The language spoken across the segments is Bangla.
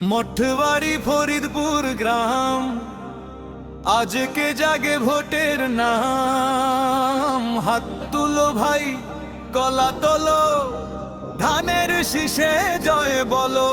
মঠবাড়ি ফরিদপুর গ্রাম, আজকে জাগে ভোটের নাম। হাত তুলো ভাই, গলা তোলো, ধানের শীষে জয় বলো।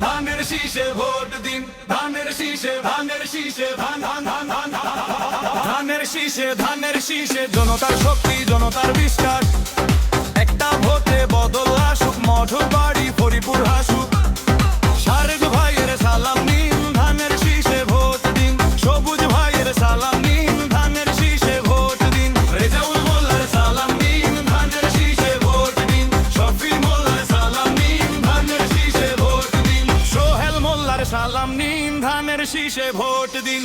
ধানের শীষে ভোট দিন, ধানের শীষে, ধানের শীষে, ধানের শীষে, ধানের শীষে। জনতার শক্তি, জনতার বিশ্বাস, একটা ভোটে বদল আসুক, মঠবাড়ি ফরিদপুর হাসুক। শারেক ভাইয়ের সালাম নিন, ধানের শীষে ভোট দিন। সবুজ ভাইয়ের সালাম নিন, ধানের শীষে ভোট দিন। রেজাউল মোল্লার সালাম নিন, ধানের শীষে ভোট দিন। শফি মোল্লার সালাম নিন, ধানের শীষে ভোট দিন। সোহেল মোল্লার সালাম নিন, ধানের শীষে ভোট দিন।